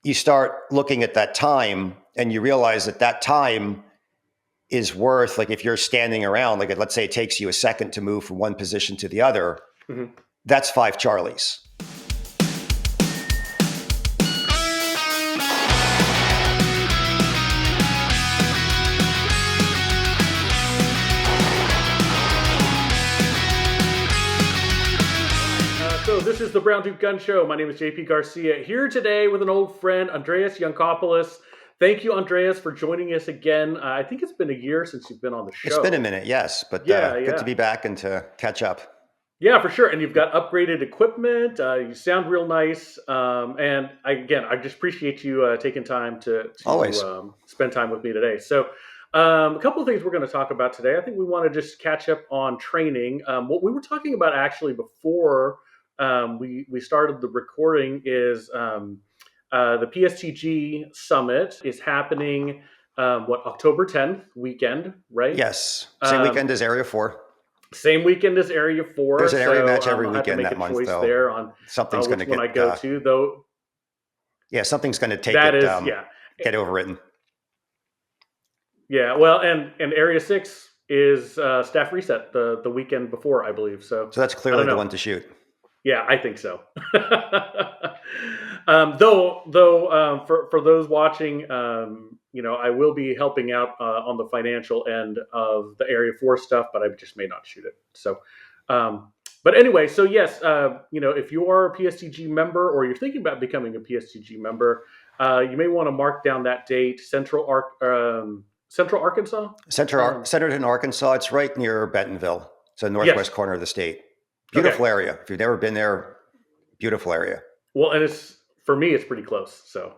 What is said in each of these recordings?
you start looking at that time and you realize that time is worth, like if you're standing around, like let's say it takes you a second to move from one position to the other, that's 5 Charlies. So this is the Brown Duke Gun Show. My name is JP Garcia, here today with an old friend, Andreas Yankopolous. Thank you, Andreas, for joining us again. I think it's been a year since you've been on the show. It's been a minute, yes, but good to be back and to catch up. Yeah, for sure. And you've got upgraded equipment. You sound real nice. And I just appreciate you taking time to always spend time with me today. So a couple of things we're going to talk about today. I think we want to just catch up on training. What we were talking about actually before we started the recording is the PSTG summit is happening, October 10th weekend, right? Yes. Same weekend as Area 4. Same weekend as Area 4. There's an area match every I'll weekend have to that make a month, choice though. there on Something's going to get I go to, though. Yeah, something's going to take that it. Get overwritten. Yeah, well, and Area 6 is staff reset the weekend before, I believe. So that's clearly the one to shoot. Yeah, I think so. For those watching, I will be helping out on the financial end of the Area 4 stuff, but I just may not shoot it. So, but anyway, so yes, if you are a PSTG member or you're thinking about becoming a PSTG member, you may want to mark down that date. Central Arkansas? Centerton, Arkansas. It's right near Bentonville. It's the northwest corner of the state. Beautiful area. If you've never been there, beautiful area. Well, and for me, it's pretty close. So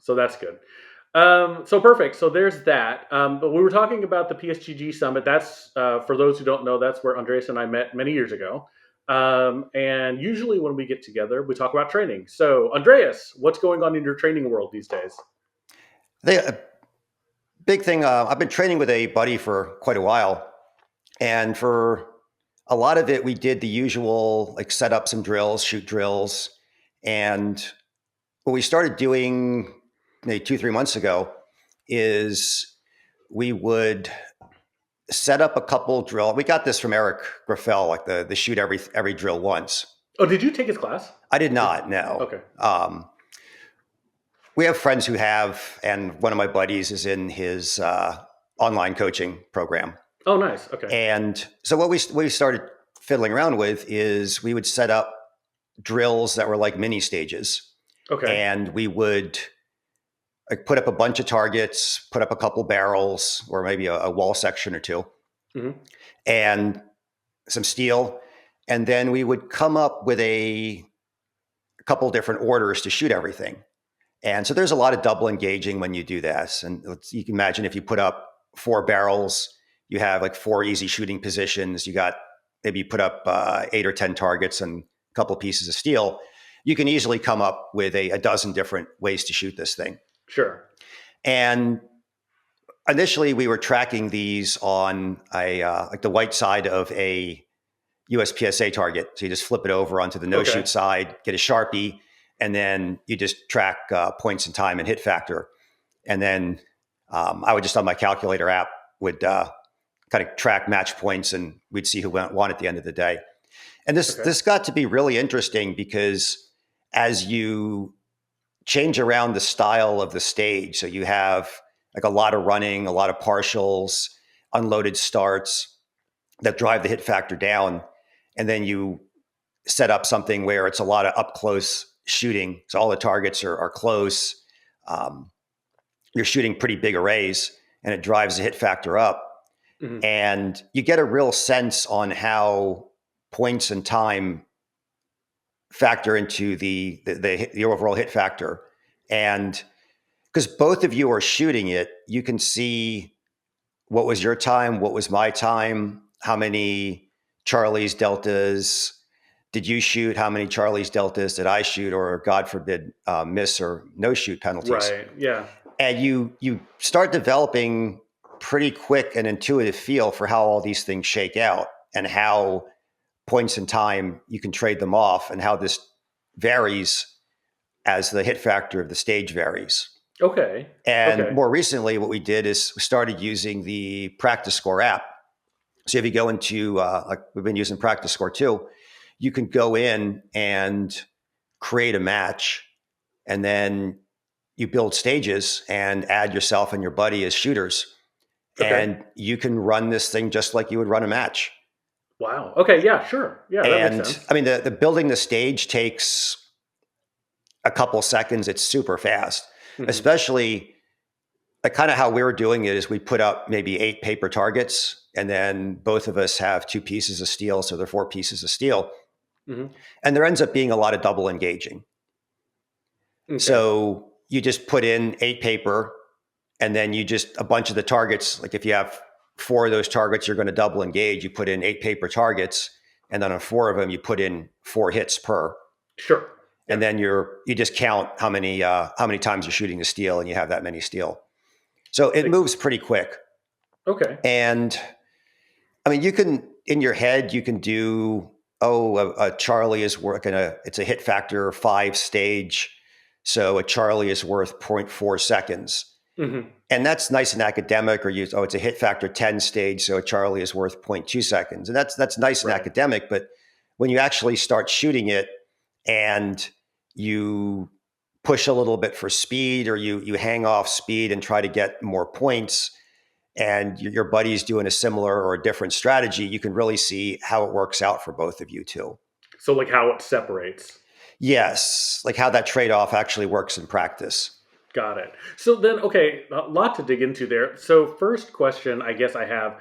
that's good. So perfect. So there's that. But we were talking about the PSTG summit. That's for those who don't know, that's where Andreas and I met many years ago. And usually when we get together, we talk about training. So Andreas, what's going on in your training world these days? The big thing. I've been training with a buddy for quite a while, and for a lot of it, we did the usual, like set up some drills, shoot drills. And what we started doing maybe 2-3 months ago is we would set up a couple drill. We got this from Eric Graffel, like the shoot every drill once. Oh, did you take his class? I did not, no. Okay. We have friends who have, and one of my buddies is in his online coaching program. Oh, nice. Okay. And so what we started fiddling around with is we would set up drills that were like mini stages. Okay. And we would put up a bunch of targets, put up a couple barrels, or maybe a wall section or two, and some steel. And then we would come up with a couple different orders to shoot everything. And so there's a lot of double engaging when you do this. And you can imagine if you put up 4 barrels, you have like 4 easy shooting positions. Maybe you put up 8 or 10 targets and a couple of pieces of steel. You can easily come up with a dozen different ways to shoot this thing. Sure. And initially we were tracking these on like the white side of a USPSA target. So you just flip it over onto the no-shoot side, get a Sharpie, and then you just track points in time and hit factor. And then I would just on my calculator app would kind of track match points, and we'd see who won at the end of the day. And this got to be really interesting because as you change around the style of the stage, so you have like a lot of running, a lot of partials, unloaded starts that drive the hit factor down, and then you set up something where it's a lot of up close shooting. So all the targets are close. You're shooting pretty big arrays, and it drives the hit factor up. Mm-hmm. And you get a real sense on how points and time factor into the overall hit factor. And because both of you are shooting it, you can see what was your time, what was my time, how many Charlies, Deltas did you shoot, how many Charlies, Deltas did I shoot, or God forbid, miss or no shoot penalties. Right, yeah. And you start developing pretty quick an intuitive feel for how all these things shake out and how points in time you can trade them off and how this varies as the hit factor of the stage varies. Okay. And Okay. more recently, what we did is we started using the Practice Score app. So if you go into, like we've been using Practice Score too, you can go in and create a match, and then you build stages and add yourself and your buddy as shooters. Okay. And you can run this thing just like you would run a match. Wow. Okay. Yeah. Sure. Yeah, that makes And sense. I mean, the building the stage takes a couple seconds. It's super fast, Hmm. especially like kind of how we were doing it is we put up maybe 8 paper targets, and then both of us have 2 pieces of steel. So there are 4 pieces of steel. Hmm. And there ends up being a lot of double engaging. Okay. So you just put in 8 paper, and then you just a bunch of the targets. Like if you have 4 of those targets, you're going to double engage. You put in 8 paper targets, and then on 4 of them, you put in 4 hits per. Sure. Yeah. And then you just count how many times you're shooting the steel, and you have that many steel. So it Makes moves sense. pretty quick. Okay. And I mean, you can in your head you can do a Charlie is working it's a hit factor 5 stage, so a Charlie is worth 0.4 seconds, Hmm. and that's nice and academic. Or it's a hit factor 10 stage, so a Charlie is worth 0.2 seconds, and that's nice and Right. academic. But when you actually start shooting it and you push a little bit for speed, or you hang off speed and try to get more points, and your buddy's doing a similar or a different strategy, you can really see how it works out for both of you too. So, like, how it separates. Yes, like how that trade-off actually works in practice. Got it. So then, okay, a lot to dig into there. So first question, I guess I have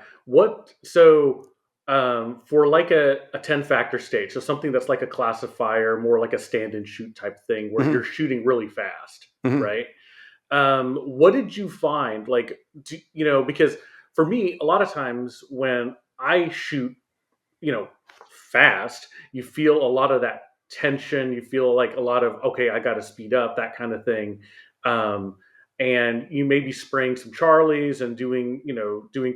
for like a 10 factor stage, so something that's like a classifier, more like a stand and shoot type thing where you're Mm-hmm. shooting really fast, Mm-hmm. right? What did you find? Like, because for me, a lot of times when I shoot, you know, fast, you feel a lot of that tension. You feel like a lot of, okay, I got to speed up, that kind of thing. Um, and you may be spraying some Charlies and doing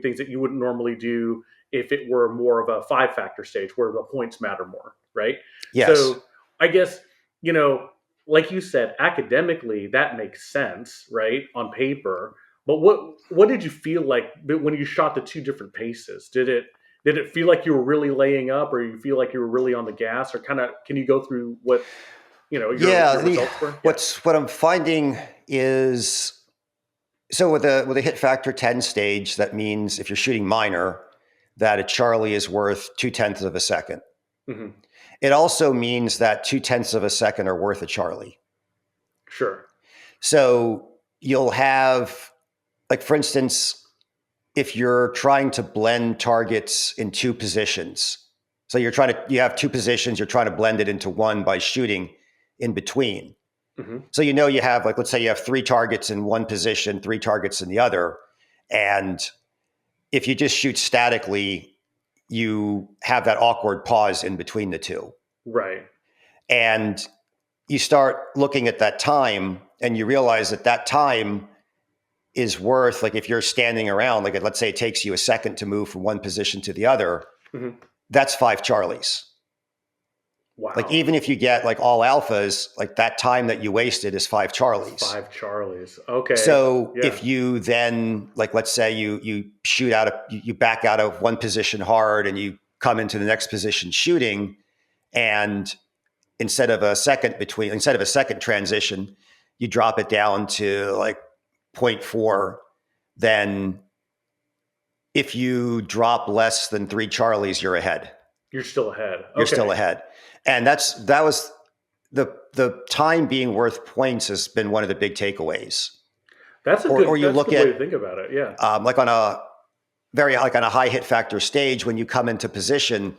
things that you wouldn't normally do if it were more of a 5 factor stage where the points matter more, right? Yes. So I guess, you know, like you said, academically, that makes sense, right? On paper. But what did you feel like when you shot the 2 different paces? Did it feel like you were really laying up, or you feel like you were really on the gas, or kind of can you go through what your Yeah. results were? Yeah. What I'm finding is, so with a hit factor 10 stage, that means if you're shooting minor, that a Charlie is worth 2/10 of a second. Hmm. It also means that 2/10 of a second are worth a Charlie. Sure. So you'll have, like, for instance, if you're trying to blend targets in 2 positions, so you have 2 positions, you're trying to blend it into one by shooting in between. Hmm. So you have, like, let's say you have 3 targets in one position, 3 targets in the other, and if you just shoot statically, you have that awkward pause in between the two. Right. And you start looking at that time, and you realize that that time is worth, like, if you're standing around, like, let's say it takes you a second to move from one position to the other, Hmm. that's 5 Charlies. Like, Wow. even if you get like all alphas, like that time that you wasted is 5 It's Charlies. 5 Charlies. Okay. So Yeah. if you then, like, let's say you shoot out of, you back out of one position hard and you come into the next position shooting, and instead of a second transition, you drop it down to like 0.4, then if you drop less than 3 Charlies, you're ahead. You're still ahead. You're still Okay. ahead. And that was the time being worth points has been one of the big takeaways. Or you That's a look good way at, to think about it. Yeah. like on a like on a high hit factor stage, when you come into position,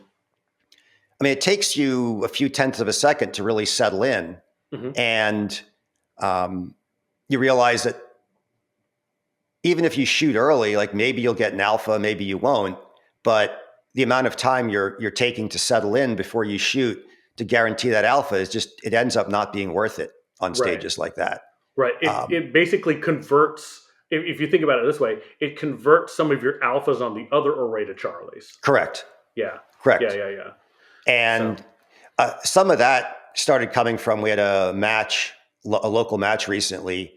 I mean, it takes you a few tenths of a second to really settle in. Hmm. And you realize that even if you shoot early, like, maybe you'll get an alpha, maybe you won't, but the amount of time you're taking to settle in before you shoot to guarantee that alpha is just, it ends up not being worth it on Right. stages like that. Right. It basically converts. If you think about it this way, it converts some of your alphas on the other array to Charlies. Correct. Yeah. Yeah. Correct. Yeah. Yeah. So. And some of that started coming from, we had a match a local match recently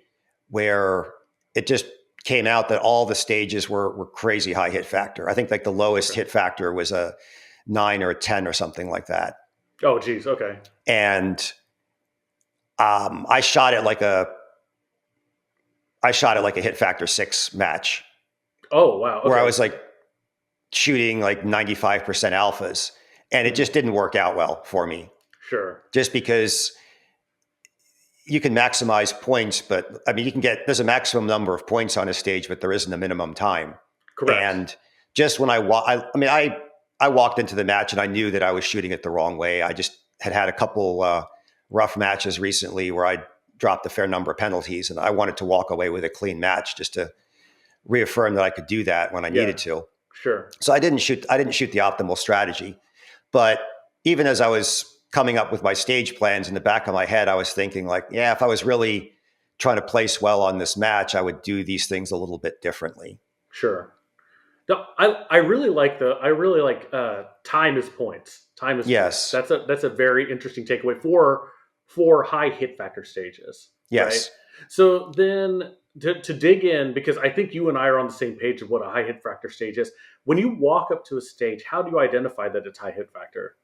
where it just came out that all the stages were crazy high hit factor. I think like the lowest hit factor was a 9 or a 10 or something like that. Oh, geez. Okay. And I shot it like a hit factor 6 match. Oh, wow. Okay. Where I was like shooting like 95% alphas, and it just didn't work out well for me. Sure. Just because you can maximize points, but I mean, there's a maximum number of points on a stage, but there isn't a minimum time. Correct. And just when I walked into the match and I knew that I was shooting it the wrong way. I just had a couple rough matches recently where I dropped a fair number of penalties, and I wanted to walk away with a clean match just to reaffirm that I could do that when I needed to. Sure. So I didn't shoot the optimal strategy. But even as I was coming up with my stage plans in the back of my head, I was thinking like, yeah, if I was really trying to place well on this match, I would do these things a little bit differently. Sure. No, I really like time is points. Time is yes. Points. That's a very interesting takeaway for high hit factor stages. Yes. Right? So then to dig in, because I think you and I are on the same page of what a high hit factor stage is. When you walk up to a stage, how do you identify that it's high hit factor?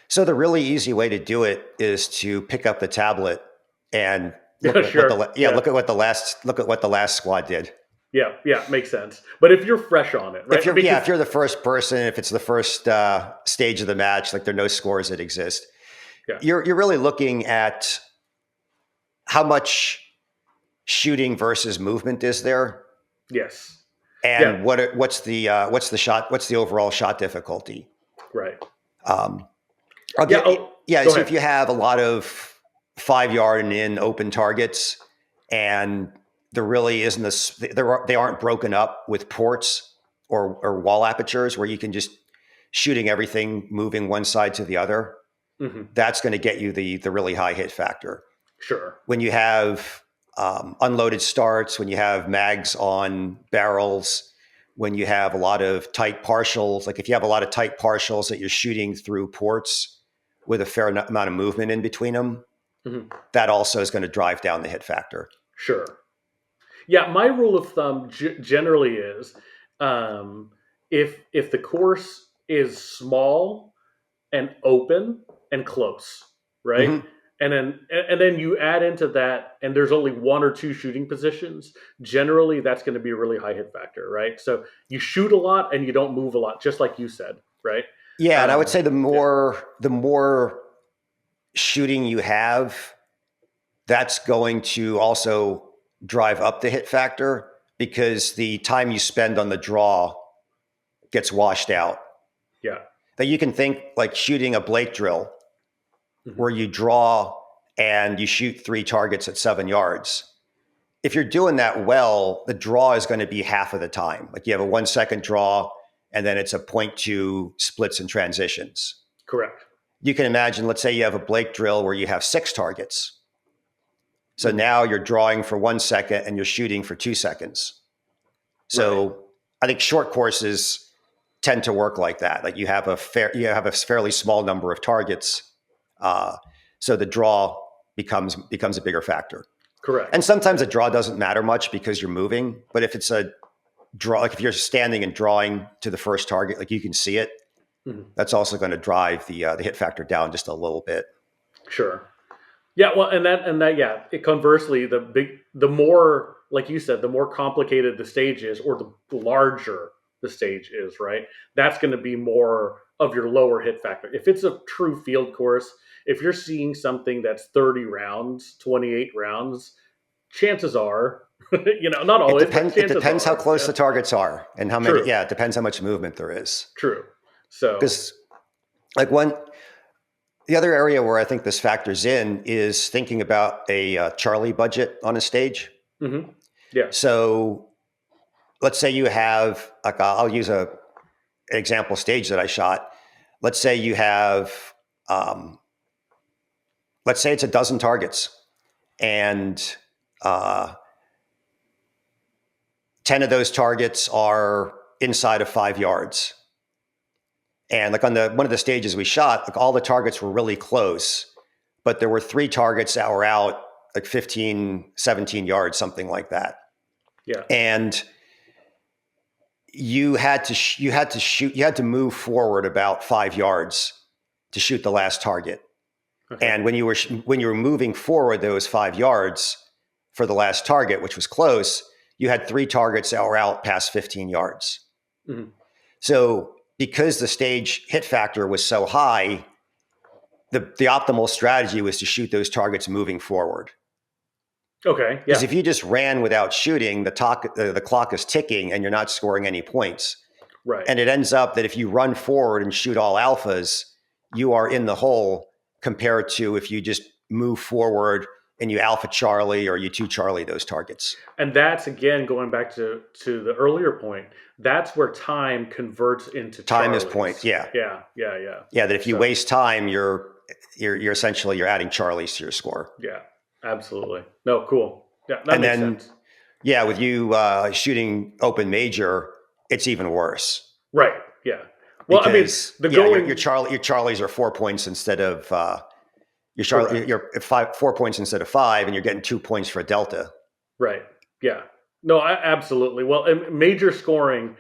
So the really easy way to do it is to pick up the tablet and look at what the last squad did. Yeah, makes sense. But if you're fresh on it, right? If you're the first person, if it's the first stage of the match, like there are no scores that exist, you're really looking at how much shooting versus movement is there. Yes. And what's the overall shot difficulty? Right. So if you have a lot of 5-yard and in open targets, and there really isn't they aren't broken up with ports or wall apertures where you can just shooting everything moving one side to the other, that's going to get you the really high hit factor. Sure. When you have unloaded starts, when you have mags on barrels, when you have a lot of tight partials, like if you have a lot of tight partials that you're shooting through ports with a fair amount of movement in between them, that also is going to drive down the hit factor. Sure. Yeah, my rule of thumb generally is if the course is small and open and close, right? And then you add into that, and there's only 1 or 2 shooting positions. Generally, that's going to be a really high hit factor, right? So you shoot a lot and you don't move a lot, just like you said, right? Yeah, and I would say the more shooting you have, that's going to also drive up the hit factor because the time you spend on the draw gets washed out. Yeah. That you can think like shooting a Blake drill where you draw and you shoot 3 targets at 7 yards. If you're doing that well, the draw is going to be half of the time. Like you have a 1 second draw and then it's a 0.2 splits and transitions. Correct. You can imagine, let's say you have a Blake drill where you have 6 targets. So now you're drawing for 1 second and you're shooting for 2 seconds. So I think short courses tend to work like that. Like you have a fairly small number of targets. So the draw becomes a bigger factor. Correct. And sometimes a draw doesn't matter much because you're moving. But if it's a draw, like if you're standing and drawing to the first target, like you can see it, that's also going to drive the hit factor down just a little bit. Sure. Yeah, well, conversely, the more, like you said, the more complicated the stage is, or the larger the stage is, right? That's going to be more of your lower hit factor. If it's a true field course, if you're seeing something that's 30 rounds, 28 rounds, chances are, not always. It depends how close the targets are and how many. True. Yeah, it depends how much movement there is. True. So, because the other area where I think this factors in is thinking about a Charlie budget on a stage. Yeah. So let's say you have, like, I'll use an example stage that I shot. Let's say you have, let's say it's a dozen targets and 10 of those targets are inside of 5 yards. And like on one of the stages we shot, like all the targets were really close, but there were 3 targets that were out like 15, 17 yards, something like that. Yeah. And you had to move forward about 5 yards to shoot the last target. Okay. And when you were moving forward those 5 yards for the last target, which was close, you had 3 targets that were out past 15 yards. Mhm. So because the stage hit factor was so high, the optimal strategy was to shoot those targets moving forward. Okay. Because Yeah. if you just ran without shooting, the clock is ticking and you're not scoring any points. Right. And it ends up that if you run forward and shoot all alphas, you are in the hole compared to if you just move forward and you alpha Charlie or you 2 Charlie those targets. And that's again going back to the earlier point. That's where time converts into Time is Charlies. point. Yeah. Yeah. That if you waste time, you're essentially you're adding Charlies to your score. Yeah. Absolutely. No. Cool. Yeah. That And makes then, sense. yeah, with you shooting open major, it's even worse. Right. Yeah. Well, Because I mean, going your Charlies are 4 points instead of Correct. you're 4 points instead of 5, and you're getting 2 points for a delta. Right. Yeah. No, absolutely. Well, and major scoring,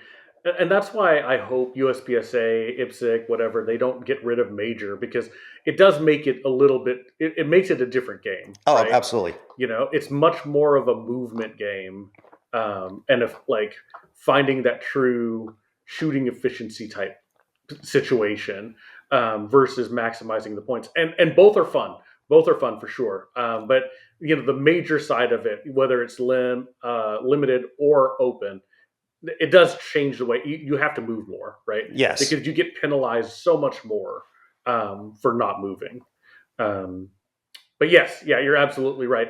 and that's why I hope USPSA, IPSC, whatever, they don't get rid of major, because it does make it a little bit. It makes it a different game. Oh, right? absolutely. You know, it's much more of a movement game, and if like finding that true shooting efficiency type situation versus maximizing the points, and both are fun. Both are fun for sure. But you know, the major side of it, whether it's limited or open, it does change the way you have to move more, right? Yes. Because you get penalized so much more for not moving. Um, but yes, yeah, you're absolutely right.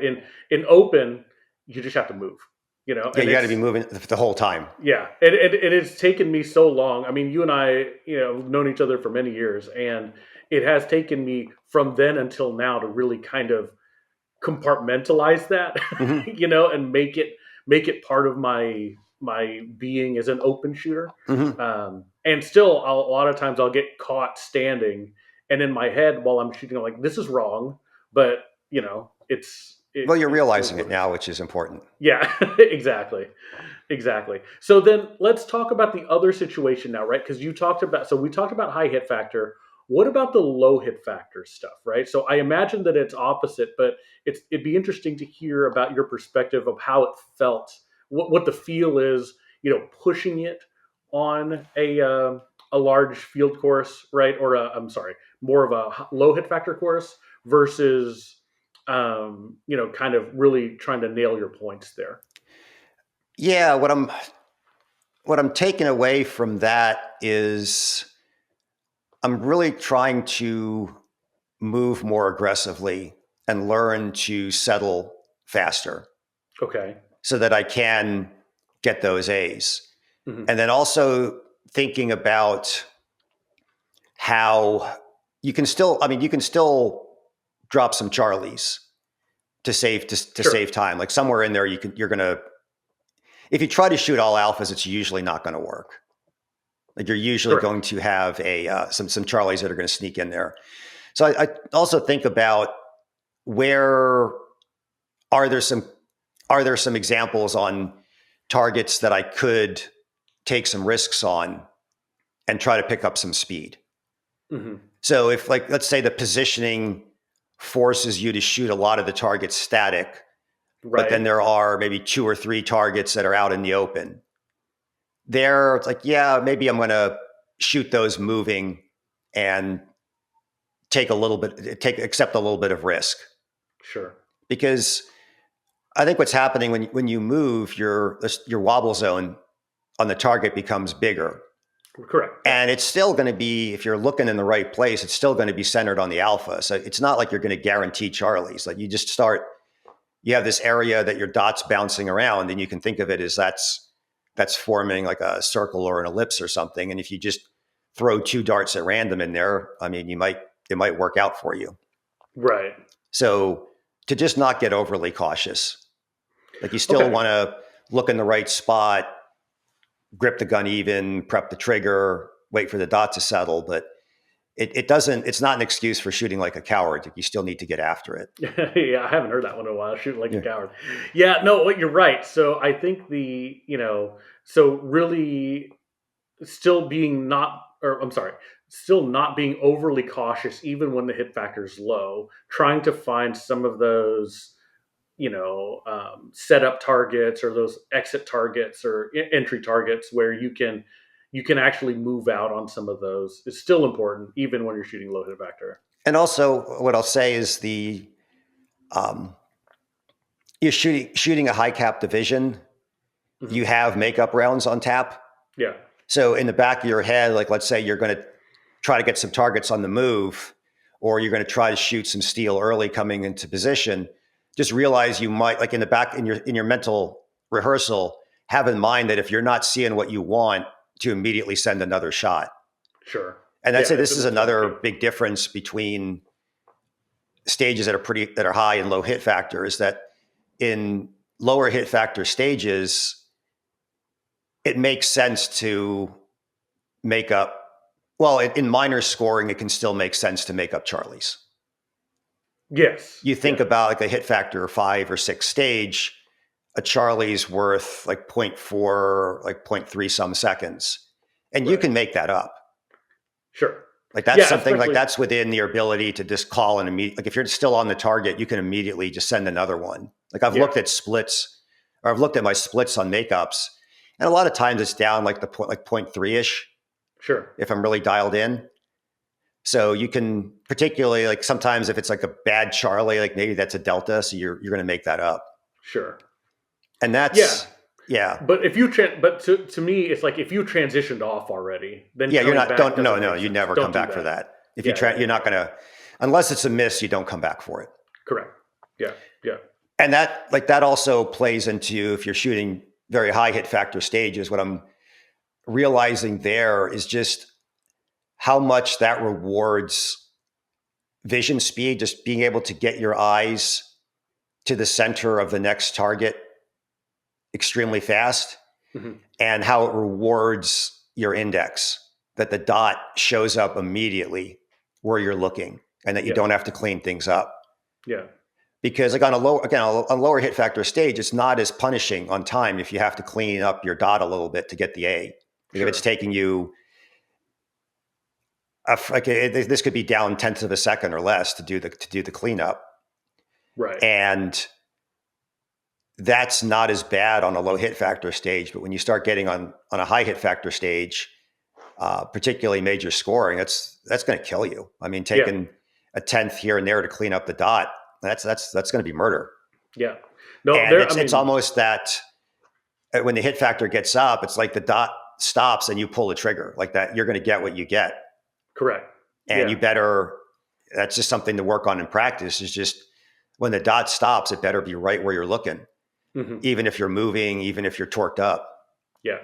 In open, you just have to move. You know, Yeah, and you got to be moving the whole time. yeah, it has taken me so long. I mean, you and I, you know, have known each other for many years, and it has taken me from then until now to really kind of compartmentalize that, Mm-hmm. you know, and make it part of my being as an open shooter. Mm-hmm. And still, a lot of times I'll get caught standing, and in my head while I'm shooting, I'm like, this is wrong, but you know, Well, you're it is realizing what it it is. now, which is important. Yeah, exactly. Exactly. So then let's talk about the other situation now, right? Because we talked about high hit factor. What about the low hit factor stuff, right? So I imagine that it's opposite, but it'd be interesting to hear about your perspective of how it felt, what the feel is, you know, pushing it on a large field course, right? Or I'm sorry, more of a low hit factor course versus you know, kind of really trying to nail your points there. Yeah, what I'm taking away from that is I'm really trying to move more aggressively and learn to settle faster Okay. so that I can get those A's. Hmm. And then also thinking about how you can still drop some Charlies to Sure. save time. Like somewhere in there, you're going to, if you try to shoot all alphas, it's usually not going to work. Like you're usually Correct. going to have some Charlies that are going to sneak in there. So I also think about where are there some examples on targets that I could take some risks on and try to pick up some speed. Hmm. So if like let's say the positioning forces you to shoot a lot of the targets static, but then Right. there are maybe 2 or 3 targets that are out in the open. There, it's like, yeah, maybe I'm going to shoot those moving and accept a little bit of risk, Sure. because I think what's happening when you move, your wobble zone on the target becomes bigger, Correct. Yeah. and it's still going to be, if you're looking in the right place, it's still going to be centered on the alpha. So it's not like you're going to guarantee Charlies. Like you have this area that your dot's bouncing around, and you can think of it as that's forming like a circle or an ellipse or something. And if you just throw 2 darts at random in there, I mean, it might work out for you. Right. So to just not get overly cautious, like you still Okay. want to look in the right spot, grip the gun even, prep the trigger, wait for the dot to settle. But it's not an excuse for shooting like a coward. You still need to get after it. Yeah, I haven't heard that one in a while. Shoot like a Yeah. coward. Yeah, no, you're right. So I think so really still being not, or I'm sorry, still not being overly cautious, even when the hit factor is low, trying to find some of those, set up targets or those exit targets or entry targets where you can actually move out on some of those is still important, even when you're shooting low hit factor. And also, what I'll say is you're shooting a high cap division. Mm-hmm. You have makeup rounds on tap. Yeah. So in the back of your head, like let's say you're going to try to get some targets on the move, or you're going to try to shoot some steel early coming into position. Just realize you might, like in the back in your mental rehearsal, have in mind that if you're not seeing what you want, to immediately send another shot. Sure. And I'd say this is another big difference between stages that are high and low hit factor, is that in lower hit factor stages, it makes sense to make up. Well, in minor scoring, it can still make sense to make up Charlies. Yes. You think about like a hit factor 5 or 6 stage, a Charlie's worth like 0.4, like 0.3 some seconds. And you can make that up. Sure. Like that's something like that's within your ability to just call and immediately, like if you're still on the target, you can immediately just send another one. Like I've looked at splits, or I've looked at my splits on makeups, and a lot of times it's down like the point, like 0.3-ish. Sure. If I'm really dialed in. So you can, particularly like sometimes if it's like a bad Charlie, like maybe that's a delta, so you're going to make that up. Sure. And that's yeah. But if you to me, it's like if you transitioned off already, then you're not. You never come back for that. If you're not going to, unless it's a miss, you don't come back for it. Correct. Yeah. And that also plays into if you're shooting very high hit factor stages. What I'm realizing there is just how much that rewards vision speed, just being able to get your eyes to the center of the next target extremely fast, and how it rewards your index, that the dot shows up immediately where you're looking and that you don't have to clean things up. Yeah. Because like on a lower hit factor stage, it's not as punishing on time if you have to clean up your dot a little bit to get the A. Like if it's taking you this could be down tenths of a second or less to do the cleanup, right? And that's not as bad on a low hit factor stage. But when you start getting on a high hit factor stage, particularly major scoring, that's going to kill you. I mean, taking a tenth here and there to clean up the dot, that's going to be murder. Yeah, no, and it's almost that when the hit factor gets up, it's like the dot stops and you pull the trigger like that. You're going to get what you get. Correct. And that's just something to work on in practice, is just when the dot stops, it better be right where you're looking, even if you're moving, even if you're torqued up. Yeah.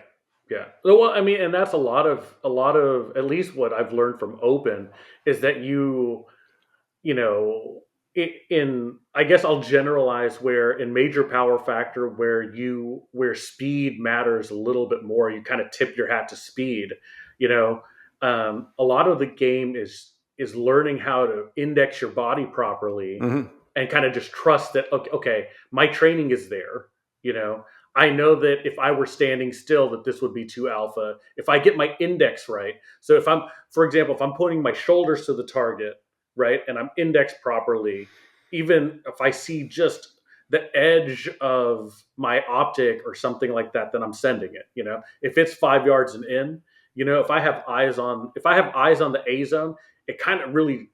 Well, I mean, and that's a lot of, at least what I've learned from open is that I guess I'll generalize where in major power factor, where speed matters a little bit more, you kind of tip your hat to speed, a lot of the game is learning how to index your body properly and kind of just trust that, okay, my training is there. I know that if I were standing still, that this would be 2 alpha. If I get my index right. So for example, if I'm pointing my shoulders to the target, right, and I'm indexed properly, even if I see just the edge of my optic or something like that, then I'm sending it. If it's 5 yards and in, if I have eyes on the A zone, it kind of really,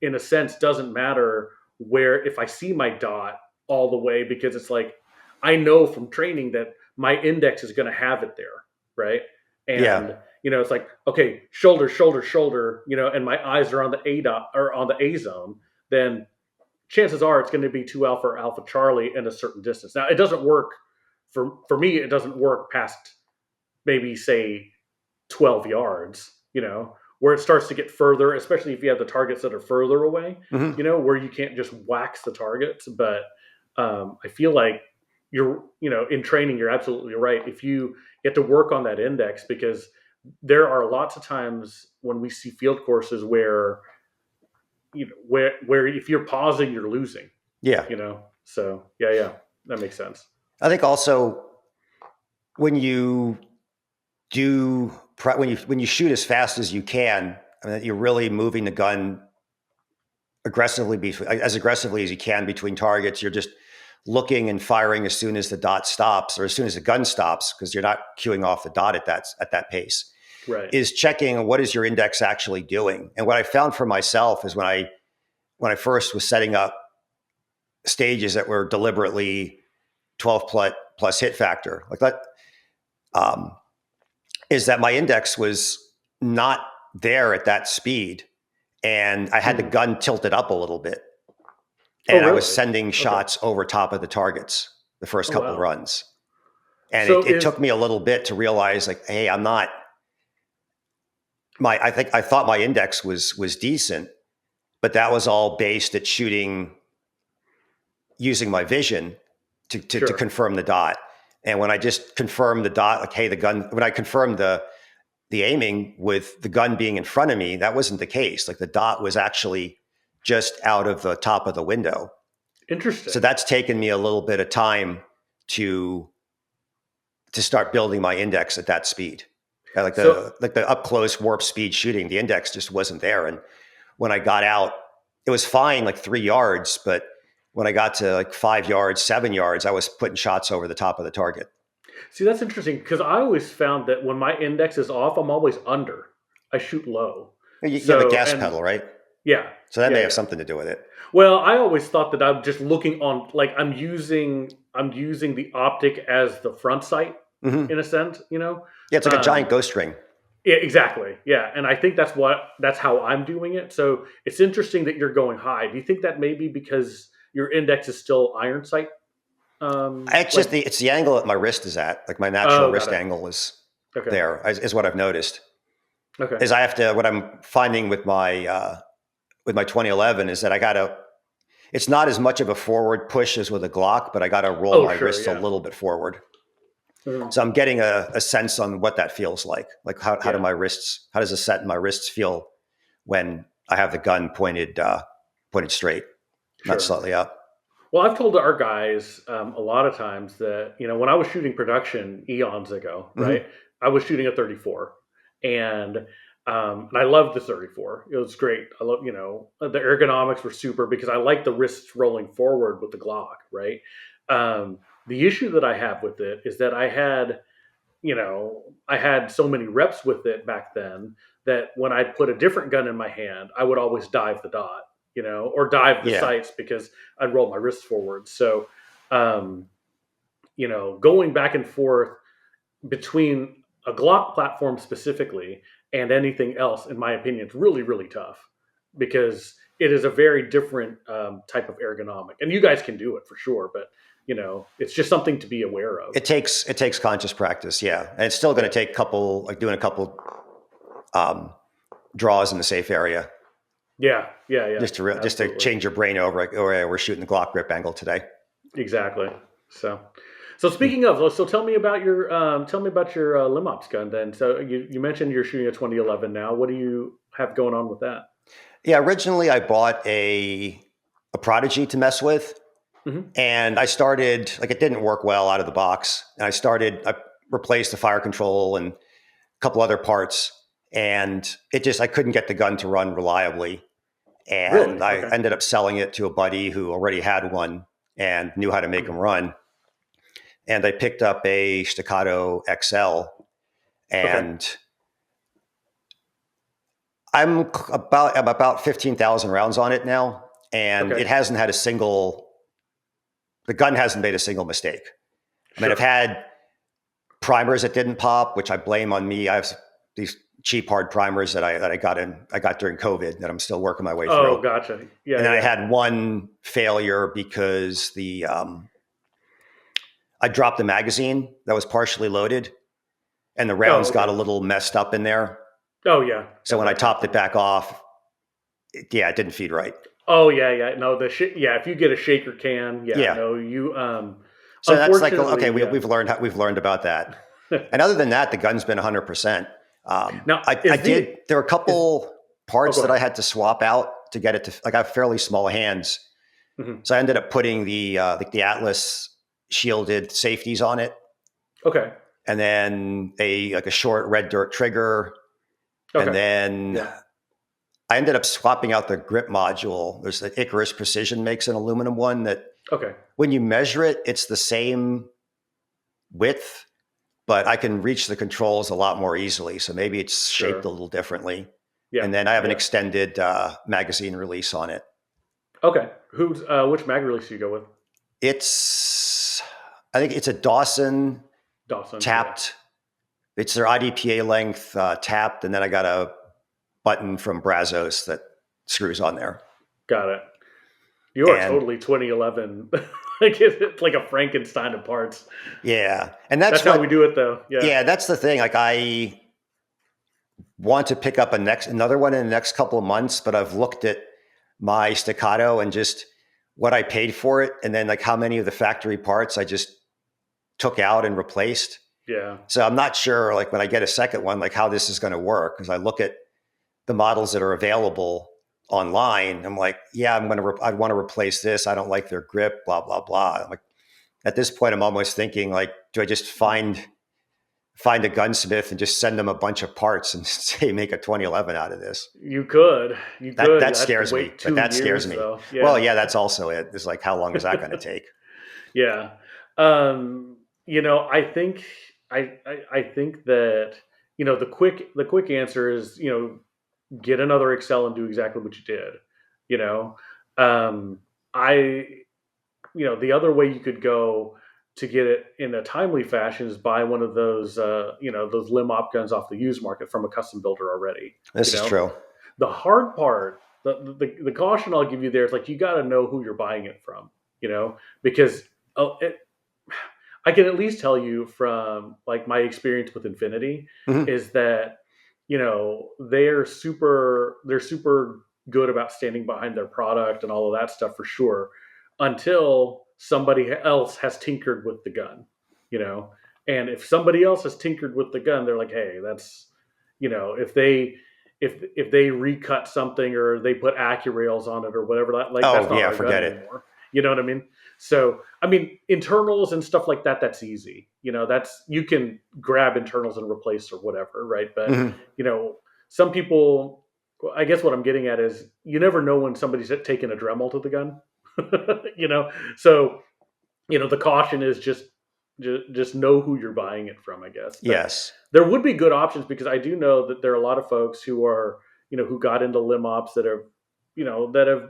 in a sense, doesn't matter where, if I see my dot all the way, because it's like, I know from training that my index is going to have it there. Right. And, it's like, okay, shoulder, and my eyes are on the A dot or on the A zone, then chances are it's going to be 2 alpha or alpha Charlie in a certain distance. Now, it doesn't work for me. It doesn't work past maybe say 12 yards, where it starts to get further, especially if you have the targets that are further away, where you can't just wax the targets. But I feel like in training, you're absolutely right. If you get to work on that index, because there are lots of times when we see field courses where, where if you're pausing, you're losing, Yeah. So yeah, that makes sense. I think also when you when you shoot as fast as you can, I mean, you're really moving the gun as aggressively as you can between targets. You're just looking and firing as soon as the dot stops or as soon as the gun stops, because you're not queuing off the dot at that pace. Right. Is checking what is your index actually doing. And what I found for myself is when I first was setting up stages that were deliberately 12 plus hit factor like that, is that my index was not there at that speed, and I had the gun tilted up a little bit, and really? I was sending shots over top of the targets the first couple wow. runs. And So it took me a little bit to realize, like, hey, I'm not I thought my index was decent, but that was all based at shooting using my vision to confirm the dot. And when I just confirmed the dot, like, hey, when I confirmed the aiming with the gun being in front of me, that wasn't the case. Like, the dot was actually just out of the top of the window. Interesting. So that's taken me a little bit of time to start building my index at that speed. Like the up close warp speed shooting, the index just wasn't there. And when I got out, it was fine, like 3 yards, but when I got to like 5 yards, 7 yards, I was putting shots over the top of the target. See, that's interesting, because I always found that when my index is off, I'm always under. I shoot low. You have a gas pedal, right? Yeah. So that may have something to do with it. Well, I always thought that I'm just looking on, like, I'm using the optic as the front sight, in a sense, Yeah, it's like a giant ghost ring. Yeah, exactly. Yeah, and I think that's how I'm doing it. So it's interesting that you're going high. Do you think that maybe because your index is still iron sight? It's just it's the angle that my wrist is at. Like, my natural wrist angle is there, is what I've noticed. Okay. Is I have to, what I'm finding with my 2011 is that it's not as much of a forward push as with a Glock, but I got to roll my wrist a little bit forward. So I'm getting a sense on what that feels like. Like, how do my wrists, how does the set in my wrists feel when I have the gun pointed straight, not slightly up? Well, I've told our guys a lot of times that, when I was shooting production eons ago, right, I was shooting a 34, and I loved the 34. It was great. I love, the ergonomics were super because I like the wrists rolling forward with the Glock, right? The issue that I have with it is that I had so many reps with it back then that when I put a different gun in my hand, I would always dive the dot, or dive the sights because I'd roll my wrists forward. So, going back and forth between a Glock platform specifically and anything else, in my opinion, it's really, really tough because it is a very different type of ergonomic. And you guys can do it for sure, but it's just something to be aware of. It takes conscious practice, yeah, and it's still going to take doing a couple draws in the safe area. Yeah. Just to change your brain over, like, oh, yeah, we're shooting the Glock grip angle today. Exactly. So speaking of, so tell me about your Lim Ops gun then. So you mentioned you're shooting a 2011 now. What do you have going on with that? Yeah, originally I bought a Prodigy to mess with. And I started, like, it didn't work well out of the box. And I replaced the fire control and a couple other parts, and I couldn't get the gun to run reliably. And I ended up selling it to a buddy who already had one and knew how to make them run. And I picked up a Staccato XL, and I'm about 15,000 rounds on it now. And it hasn't had the gun hasn't made a single mistake. I mean, I've had primers that didn't pop, which I blame on me. I have these cheap hard primers that I got during COVID that I'm still working my way through. Oh, gotcha. Yeah. And then I had one failure because I dropped the magazine that was partially loaded, and the rounds got a little messed up in there. Oh, yeah. So when I topped it back off, it didn't feed right. Oh, yeah. No, if you get a shaker can, no, you. So that's like, okay, we've learned about that. And other than that, the gun's been 100%. Now, I did. There were a couple parts that I ahead. had to swap out to get it to. Like I have fairly small hands, Mm-hmm. so I ended up putting the like the Atlas shielded safeties on it, Okay. and then a short red dirt trigger, and Okay. then Yeah. I ended up swapping out the grip module. There's the Icarus Precision makes an aluminum one that Okay. when you measure it, it's the same width, but I can reach the controls a lot more easily. So maybe it's shaped a Sure. little differently. Yeah. And then I have an Yeah. extended magazine release on it. Okay. Which mag release do you go with? I think it's a Dawson Dawson. Yeah. tapped. It's their IDPA length tapped, and then I got a button from Brazos that screws on there. Got it. You are And totally 2011. Like it's like a Frankenstein of parts. yeah, and that's That's how we what. do it, though. Yeah. Yeah, that's the thing. Like I want to pick up another one in the next couple of months, but I've looked at my Staccato and just what I paid for it, and then like how many of the factory parts I just took out and replaced. Yeah. So I'm not sure, like when I get a second one, like how this is going to work. Because I look at the models that are available online. I'm like, yeah, I want to replace this. I don't like their grip, blah blah blah. I'm like, at this point, I'm almost thinking like, do I just find a gunsmith and just send them a bunch of parts and say make a 2011 out of this? You could. You That could. that You have to scares me. wait But that scares 2 years, me. though. Well, Yeah. yeah, that's also it. It's like, how long is that going to take? Yeah. I think I think that the quick answer is get another Excel and do exactly what you did. You know, I the other way you could go to get it in a timely fashion is buy one of those limb op guns off the used market from a custom builder already. You This is know, true. the hard part, the caution I'll give you there is like you got to know who you're buying it from. Because I can at least tell you from like my experience with Infinity Mhm. is that they're super good about standing behind their product and all of that stuff for sure until somebody else has tinkered with the gun, you know. And if somebody else has tinkered with the gun, they're like, hey, that's if they recut something or they put AccuRails on it or whatever, like that's Oh not yeah, our gun forget it. anymore. You know what I mean? So, I mean, internals and stuff like that, that's easy. That's you can grab internals and replace or whatever, right? But, Mhm. some people, I guess what I'm getting at is you never know when somebody's taking a Dremel to the gun, So, the caution is just know who you're buying it from, I guess. But Yes. there would be good options because I do know that there are a lot of folks who are, who got into limb ops that have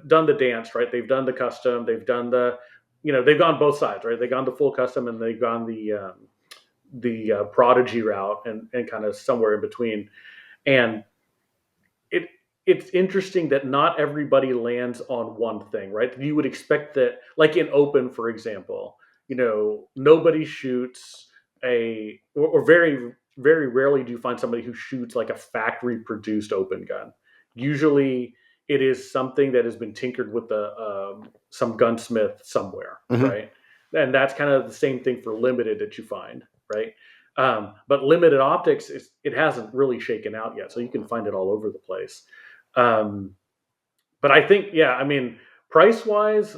done the dance, right? They've done the custom, they've done they've gone both sides, right? They've gone the full custom and they've gone the prodigy route and kind of somewhere in between. And it it's interesting that not everybody lands on one thing, right? You would expect that, like in open, for example, nobody shoots or very, very rarely do you find somebody who shoots like a factory produced open gun. Usually it is something that has been tinkered with some gunsmith somewhere, Mhm. right? And that's kind of the same thing for limited that you find, right? But limited optics, it hasn't really shaken out yet, so you can find it all over the place. Um, but I think, yeah, I mean, price wise,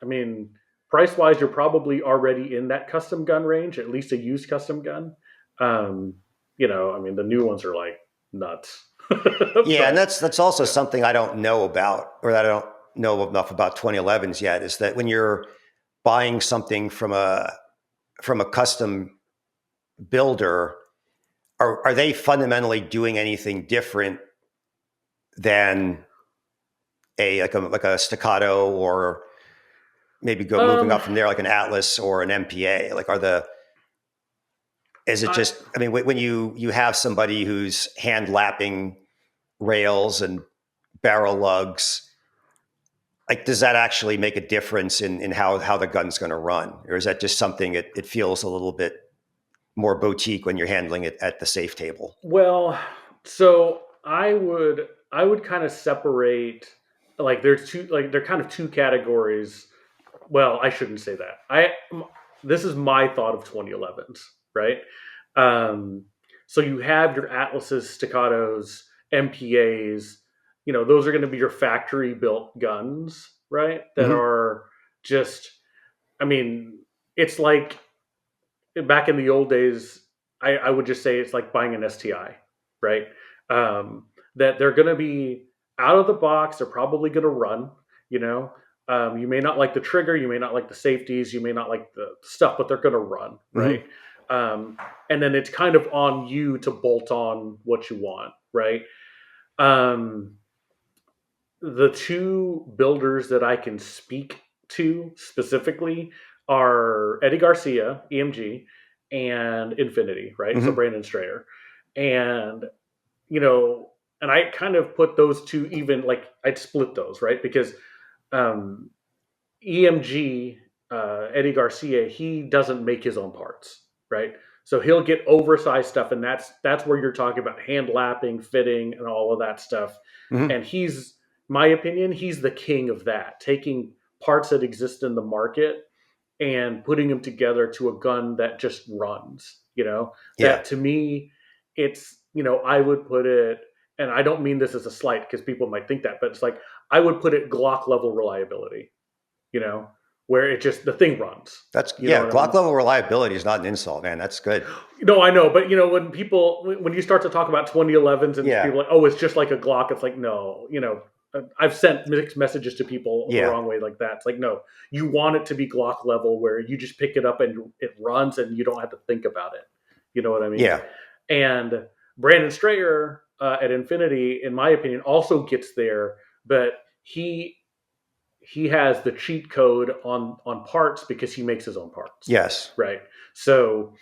I mean, price wise, you're probably already in that custom gun range, at least a used custom gun. Um, I mean, the new ones are like nuts. Yeah, and But that's also something I don't know about, or that I don't know enough about 2011s yet. Is that when you're buying something from a custom builder, are they fundamentally doing anything different than a Staccato, or maybe go moving um, up from there like an Atlas or an MPA? Like, is it I, just? I mean, when you have somebody who's hand lapping rails and barrel lugs, like, does that actually make a difference in how the gun's going to run, or is that just something it feels a little bit more boutique when you're handling it at the safe table? well, so I would kind of separate, like there's two, like they're kind of two categories. Well, I shouldn't say that. This is my thought of 2011s, right? Um, So you have your Atlases, Staccatos, MPAs. Those are going to be your factory built guns, right? That Hmm. are just, I mean, it's like back in the old days. I would just say it's like buying an STI, right? Um, that they're going to be out of the box. They're probably going to run. You know, you may not like the trigger, you may not like the safeties, you may not like the stuff, but they're going to run, Hmm. right? And then it's kind of on you to bolt on what you want, right? Um, the two builders that I can speak to specifically are Eddie Garcia, EMG, and Infinity, right? So Hmm. Brandon Strayer. And, you know, and I kind of put those two even like I'd split those, right? Because um, EMG, Eddie Garcia, he doesn't make his own parts, right? So he'll get oversized stuff, and that's where you're talking about hand lapping, fitting, and all of that stuff. Hmm. And he's, my opinion, he's the king of that, taking parts that exist in the market and putting them together to a gun that just runs. Yeah. That to me, it's I would put it, and I don't mean this as a slight because people might think that, but it's like I would put it Glock level reliability you know, where it just the thing runs. That's You know what I Glock mean? level reliability is not an insult, man. That's good. No, I know, but when you start to talk about 2011s and Yeah. people are like, oh, it's just like a Glock. It's like no, I've sent mixed messages to people the Yeah. wrong way like that. It's like no, you want it to be Glock level where you just pick it up and it runs and you don't have to think about it. You know what I mean? Yeah. And Brandon Strayer at Infinity, in my opinion, also gets there, but he has the cheat code on parts because he makes his own parts, Yes. right? So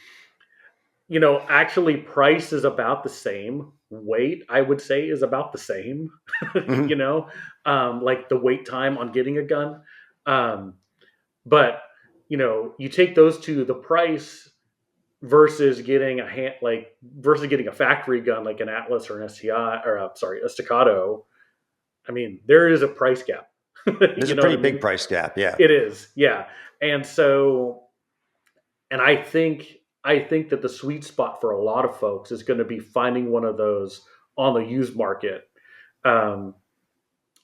actually price is about the same, weight I would say is about the same. Hmm. Like the wait time on getting a gun. But you take those two, the price versus getting versus getting a factory gun like an Atlas or an STI, or sorry, a Staccato. I mean, there is a price gap. There's You a know what pretty I big mean? price gap. Yeah. It is, yeah. And so, and I think that the sweet spot for a lot of folks is going to be finding one of those on the used market. Um,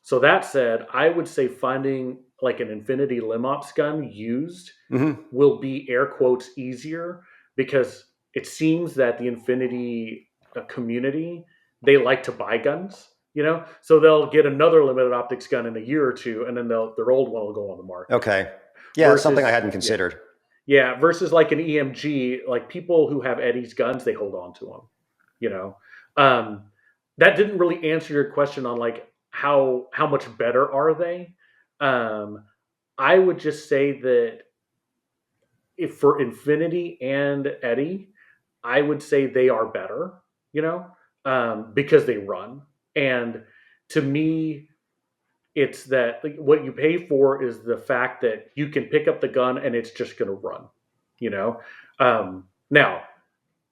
so that said, I would say finding like an Infinity Limops gun used Hmm. will be air quotes easier because it seems that the Infinity community, they like to buy guns. So they'll get another limited optics gun in a year or two, and then their old one will go on the market. Okay. Yeah, that's something I Versus, hadn't yeah, considered. yeah, versus like an EMG, like people who have Eddie's guns, they hold on to them. You know, um, that didn't really answer your question on like how much better are they. Um, I would just say that if for Infinity and Eddie, I would say they are better. Because they run, and to me, it's that like, what you pay for is the fact that you can pick up the gun and it's just going to run. Now,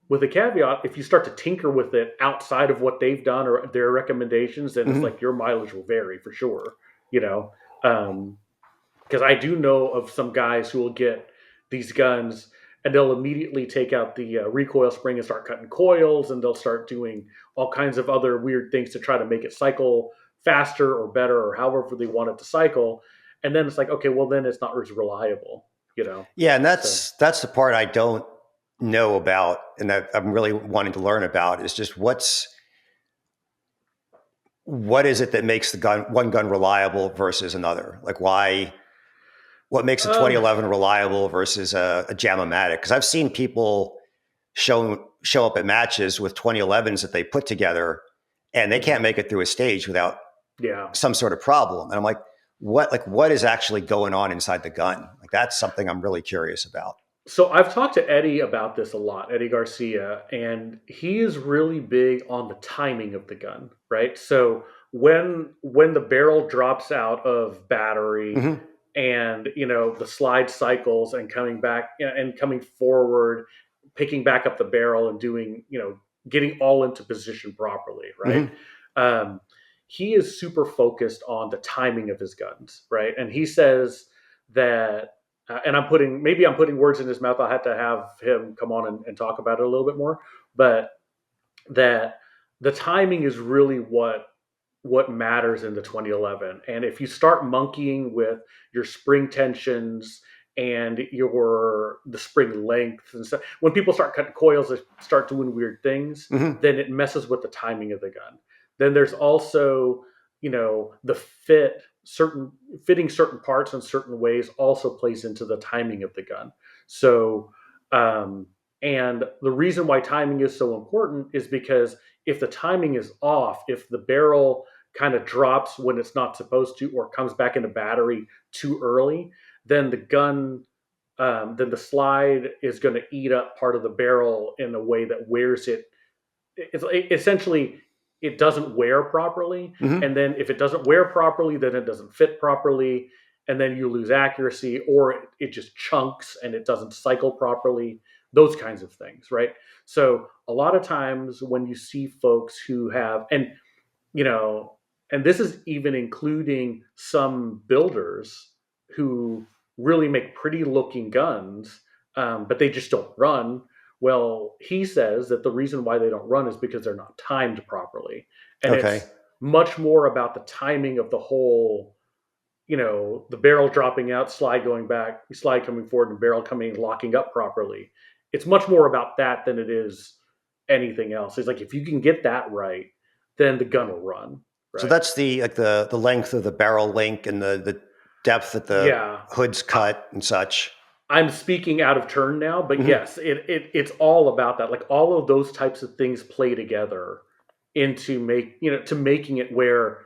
with a caveat, if you start to tinker with it outside of what they've done or their recommendations, then it's Hmm. like your mileage will vary for sure. You know, because I do know of some guys who will get these guns and they'll immediately take out the recoil spring and start cutting coils, and they'll start doing all kinds of other weird things to try to make it cycle faster or better or however they want it to cycle. And then it's like, okay, well then it's not as reliable. Yeah, and So that's the part I don't know about, and that I'm really wanting to learn about is just what is it that makes the one gun reliable versus another? Like why? What makes a um, 2011 reliable versus a Jam-O-Matic? Because I've seen people show up at matches with 2011s that they put together, and they can't mhm, make it through a stage without yeah. some sort of problem. And I'm like, what is actually going on inside the gun? Like that's something I'm really curious about. So I've talked to Eddie about this a lot, Eddie Garcia, and he is really big on the timing of the gun, right? So when the barrel drops out of battery Hmm. and the slide cycles and coming back and coming forward, picking back up the barrel and doing getting all into position properly, right? Hmm. Um, he is super focused on the timing of his guns, right? And he says that and I'm putting words in his mouth. I'll have to have him come on and talk about it a little bit more. But that the timing is really what matters in the 2011. And if you start monkeying with your spring tensions and the spring length and stuff, when people start cutting coils, they start doing weird things, then it messes with the timing of the gun. Then there's also, the fitting certain parts in certain ways also plays into the timing of the gun. So, and the reason why timing is so important is because if the timing is off, if the barrel kind of drops when it's not supposed to, or comes back into battery too early, then then the slide is going to eat up part of the barrel in a way that wears it. Essentially, it doesn't wear properly. And then if it doesn't wear properly, then it doesn't fit properly. And then you lose accuracy, or it just chunks and it doesn't cycle properly. Those kinds of things, right? So a lot of times when you see folks who have, and this is even including some builders who really make pretty looking guns, but they just don't run. Well, he says that the reason why they don't run is because they're not timed properly. And Okay. it's much more about the timing of the whole, the barrel dropping out, slide going back, slide coming forward, and barrel locking up properly. It's much more about that than it is anything else. It's like, if you can get that right, then the gun will run. Right? So that's the length of the barrel link and the depth that the hood's cut and such. I'm speaking out of turn now, but yes, it's all about that. Like, all of those types of things play together into making it where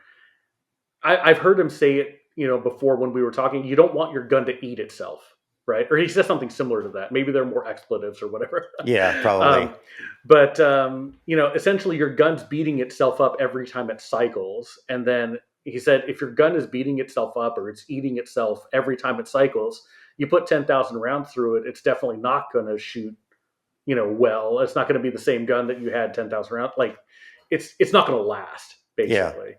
I've heard him say it, before when we were talking. You don't want your gun to eat itself, right? Or he says something similar to that. Maybe they're more expletives or whatever. Yeah, probably. But essentially, your gun's beating itself up every time it cycles, and then he said, if your gun is beating itself up or it's eating itself every time it cycles, you put 10,000 rounds through it, it's definitely not going to shoot, well. It's not going to be the same gun that you had 10,000 rounds. Like, it's not going to last, basically.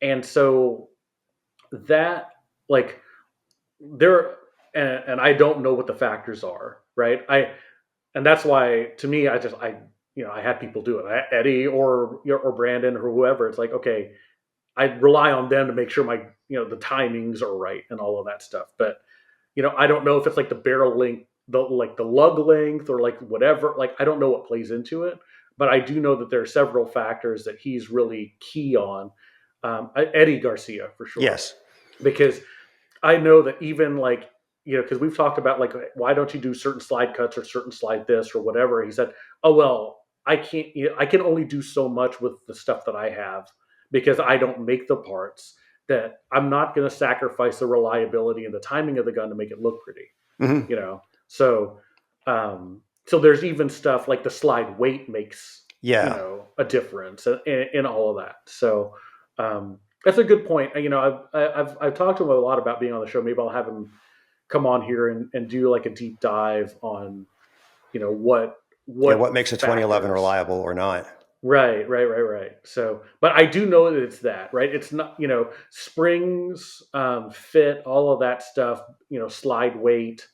And so that, like, there, and I don't know what the factors are, right? And that's why, to me, I had people do it, Eddie or Brandon or whoever. It's like, okay, I rely on them to make sure my, the timings are right and all of that stuff. But, I don't know if it's like the barrel length, the lug length, or like whatever. Like, I don't know what plays into it, but I do know that there are several factors that he's really key on. Eddie Garcia, for sure. Yes. Because I know that even, like, because we've talked about, like, why don't you do certain slide cuts or certain slide this or whatever. He said, oh, well, I can't, I can only do so much with the stuff that I have because I don't make the parts, that I'm not going to sacrifice the reliability and the timing of the gun to make it look pretty, So, so there's even stuff like the slide weight makes, a difference in all of that. So, that's a good point. I've talked to him a lot about being on the show. Maybe I'll have him come on here and do like a deep dive on, what makes a 2011 reliable or not. Right. So, but I do know that it's that, right? It's not, springs, fit, all of that stuff, slide weight,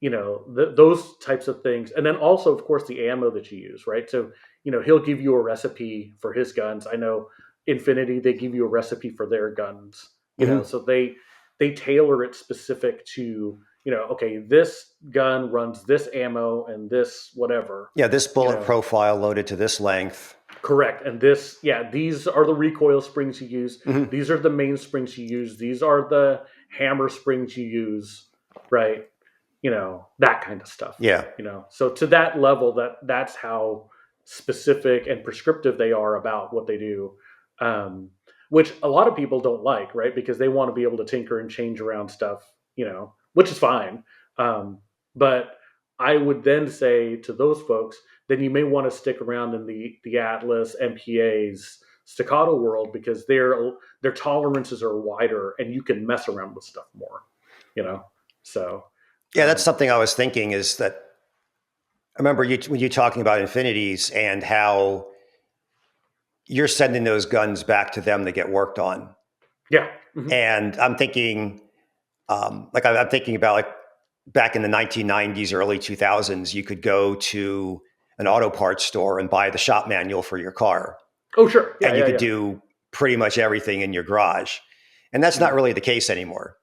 those types of things. And then also, of course, the ammo that you use, right? So, he'll give you a recipe for his guns. I know Infinity, they give you a recipe for their guns, so they tailor it specific to, okay, this gun runs this ammo and this whatever. Yeah, this bullet profile loaded to this length. Correct. And these are the recoil springs you use. These are the main springs you use. These are the hammer springs you use, right? That kind of stuff. Yeah. So to that level, that's how specific and prescriptive they are about what they do. Which a lot of people don't like, right? Because they want to be able to tinker and change around stuff, which is fine. But I would then say to those folks, then you may want to stick around in the Atlas, MPAs, Staccato world, because their tolerances are wider and you can mess around with stuff more, So yeah, that's something I was thinking, is that I remember when you talking about Infinities and how you're sending those guns back to them to get worked on. Yeah. And I'm thinking, I'm thinking about, like, back in the 1990s, early 2000s, you could go to an auto parts store and buy the shop manual for your car. Oh, sure. Yeah, and you could do pretty much everything in your garage. And that's not really the case anymore.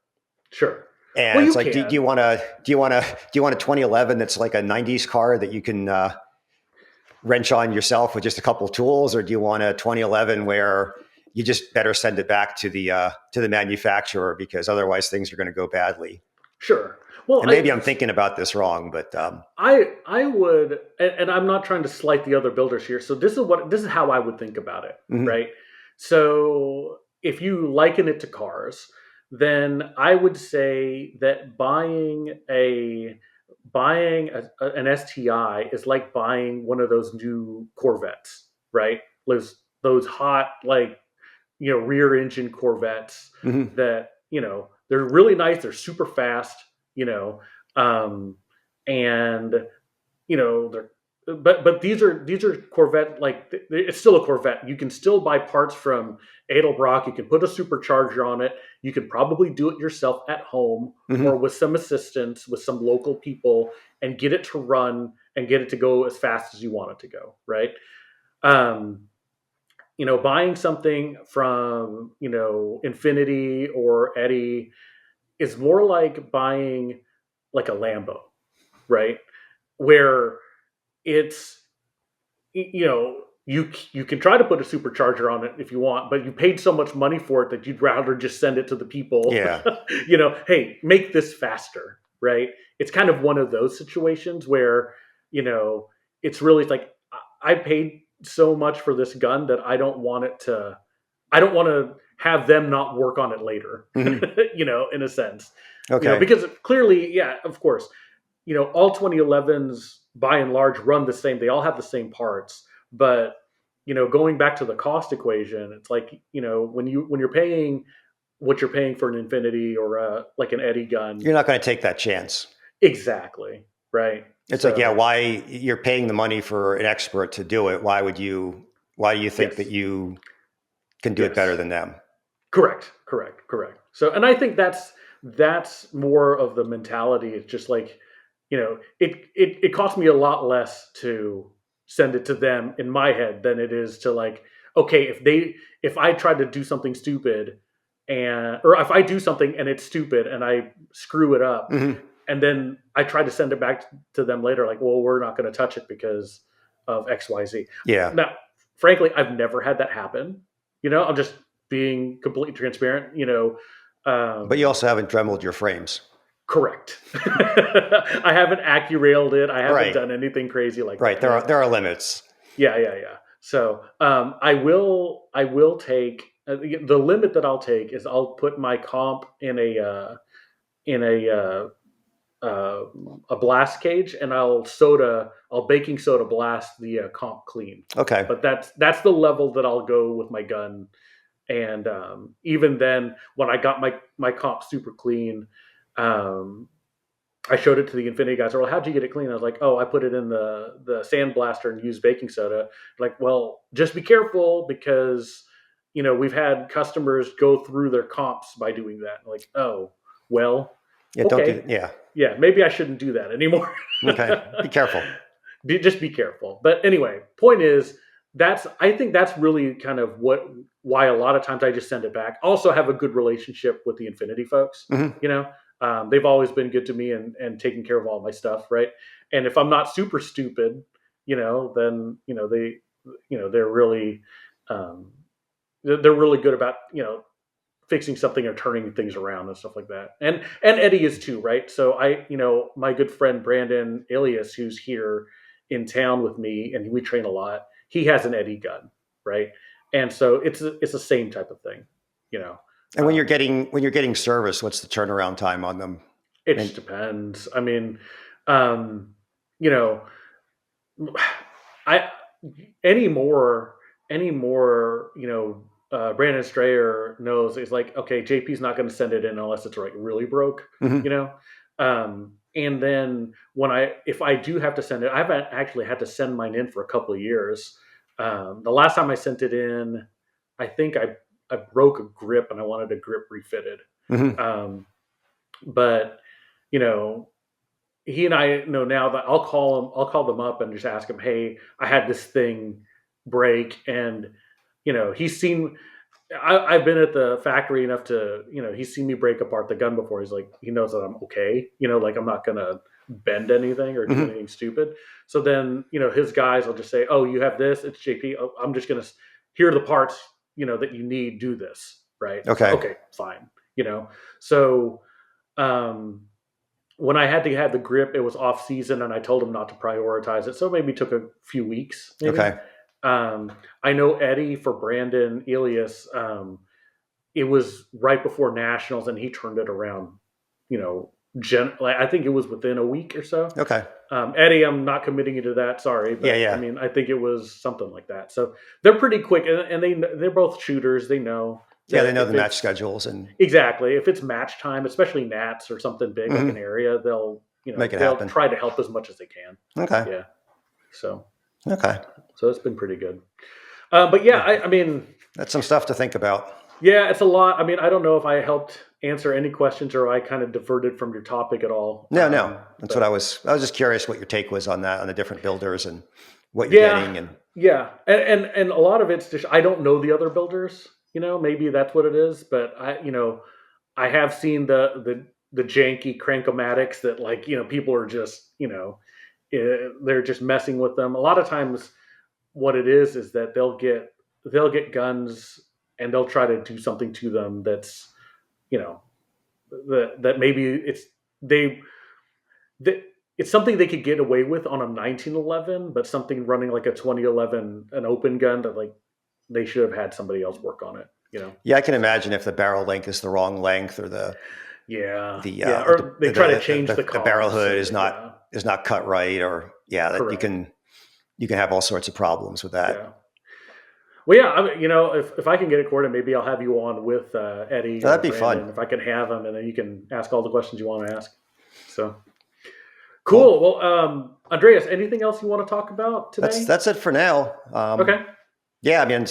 Sure. And well, it's like, do you want a 2011 that's like a 90s car that you can wrench on yourself with just a couple of tools, or do you want a 2011 where you just better send it back to the manufacturer because otherwise things are going to go badly? Sure. Well, and maybe I'm thinking about this wrong, but I would, and I'm not trying to slight the other builders here. So this is how I would think about it, right? So if you liken it to cars, then I would say that buying an STI is like buying one of those new Corvettes, right? Those hot, like, rear engine Corvettes that, they're really nice. They're super fast, and they're, but these are Corvette, like, it's still a Corvette. You can still buy parts from Edelbrock. You can put a supercharger on it. You can probably do it yourself at home or with some assistance with some local people and get it to run and get it to go as fast as you want it to go, right? Buying something from, Infinity or Eddie is more like buying like a Lambo, right? Where it's, you can try to put a supercharger on it if you want, but you paid so much money for it that you'd rather just send it to the people. Yeah. Hey, make this faster, right? It's kind of one of those situations where, it's really like, I paid so much for this gun that I don't want to have them not work on it later, in a sense. Okay. Because clearly, yeah, of course, all 2011s by and large run the same. They all have the same parts, but going back to the cost equation, it's like, when you're paying what you're paying for an Infinity or like an Eddie gun, you're not going to take that chance. Exactly. Right. It's like, yeah, why you're paying the money for an expert to do it? Why do you think that you can do it better than them? Correct. So, and I think that's more of the mentality. It's just like, it cost me a lot less to send it to them in my head than it is to, like, okay, if I tried to do something stupid or if I do something and it's stupid and I screw it up and then I try to send it back to them later, like, well, we're not going to touch it because of XYZ. Yeah. Now, frankly, I've never had that happen. I'm just being completely transparent, but you also haven't dremeled your frames. Correct. I haven't accurailed it. I haven't done anything crazy like that. Right. There are limits. Yeah. So I will take the limit that I'll take is I'll put my comp in a blast cage, and I'll baking soda blast the comp clean. Okay. But that's the level that I'll go with my gun. And even then, when I got my comp super clean, I showed it to the Infinity guys. They're like, how'd you get it clean? I was like, oh, I put it in the sand blaster and used baking soda. Like, well, just be careful because, we've had customers go through their comps by doing that. Like, oh, well, yeah, okay. Yeah, maybe I shouldn't do that anymore. Okay, be careful. Just be careful. But anyway, point is, I think that's really kind of why a lot of times I just send it back. Also have a good relationship with the Infinity folks, they've always been good to me and taking care of all my stuff. Right. And if I'm not super stupid, then, they're really, they're really good about, fixing something or turning things around and stuff like that. And Eddie is too, right? So my good friend, Brandon Alias, who's here in town with me and we train a lot, he has an Eddie gun. Right. And so it's the same type of thing, And when you're getting service, what's the turnaround time on them? It just depends. I mean, anymore, Brandon Strayer knows it's like, okay, JP's not going to send it in unless it's like really broke, and then if I do have to send it, I haven't actually had to send mine in for a couple of years. The last time I sent it in, I think I broke a grip and I wanted a grip refitted. But he and I know now that I'll call them up and just ask him, hey, I had this thing break, and he's seen. I've been at the factory enough to, he's seen me break apart the gun before. He's like, he knows that I'm okay. Like I'm not gonna bend anything or do anything stupid. So then, his guys will just say, oh, you have this. It's JP. Oh, I'm just gonna here are the parts, that you need. Do this, right? Okay. So, okay, fine. So when I had to have the grip, it was off season, and I told him not to prioritize it. So maybe took a few weeks. Maybe. Okay. I know Eddie for Brandon Elias. It was right before nationals, and he turned it around. I think it was within a week or so. Okay. Eddie, I'm not committing you to that. Sorry, but Yeah. I mean, I think it was something like that. So they're pretty quick, and they're both shooters. They know. Yeah, they know the match schedules and exactly. If it's match time, especially Nats or something big like an area, they'll make it they'll happen. try to help as much as they can. Okay. Yeah. So. Okay. So it's been pretty good. But yeah, I mean, that's some stuff to think about. Yeah, it's a lot. I mean, I don't know if I helped answer any questions or I kind of diverted from your topic at all. No. That's what I was just curious what your take was on that, on the different builders and what you're getting. And and a lot of it's just, I don't know the other builders, maybe that's what it is. But I have seen the janky crank-o-matics that people are just, they're just messing with them. A lot of times what it is that they'll get guns and they'll try to do something to them that's, that maybe it's something they could get away with on a 1911, but something running like a 2011, an open gun that they should have had somebody else work on it. Yeah, I can imagine if the barrel length is the wrong length, or or they try to change the barrel hood is not cut right, or that you can have all sorts of problems with that. Yeah. Well, yeah, I mean, if I can get it coordinated, maybe I'll have you on with Eddie. That'd be fun. If I can have him, and then you can ask all the questions you want to ask. So cool. Well, Andreas, anything else you want to talk about today? That's it for now. Okay. Yeah, I mean,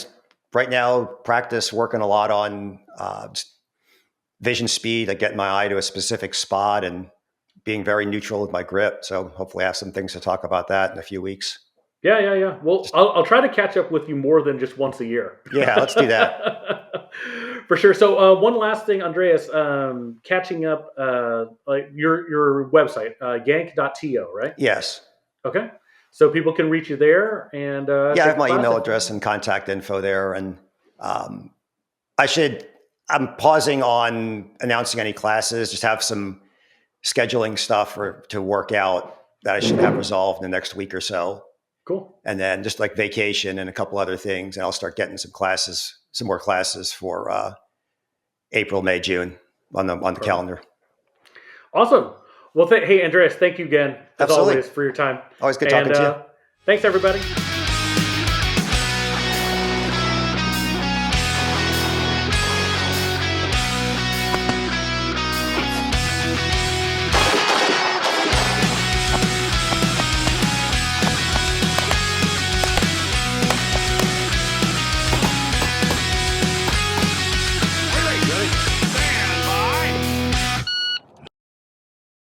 right now, practice working a lot on vision speed, getting my eye to a specific spot and being very neutral with my grip. So hopefully I have some things to talk about that in a few weeks. Yeah. Well, I'll try to catch up with you more than just once a year. Yeah, let's do that. For sure. So one last thing, Andreas, catching up, your website, yank.to, right? Yes. Okay. So people can reach you there, and I have my email address and contact info there. And I'm pausing on announcing any classes, just have some scheduling stuff to work out that I should have resolved in the next week or so. Cool. And then just vacation and a couple other things, and I'll start getting some more classes for April, May, June on the calendar. Awesome. Well, hey, Andreas, thank you again, as Absolutely. always, for your time. Always good talking to you. Thanks, everybody.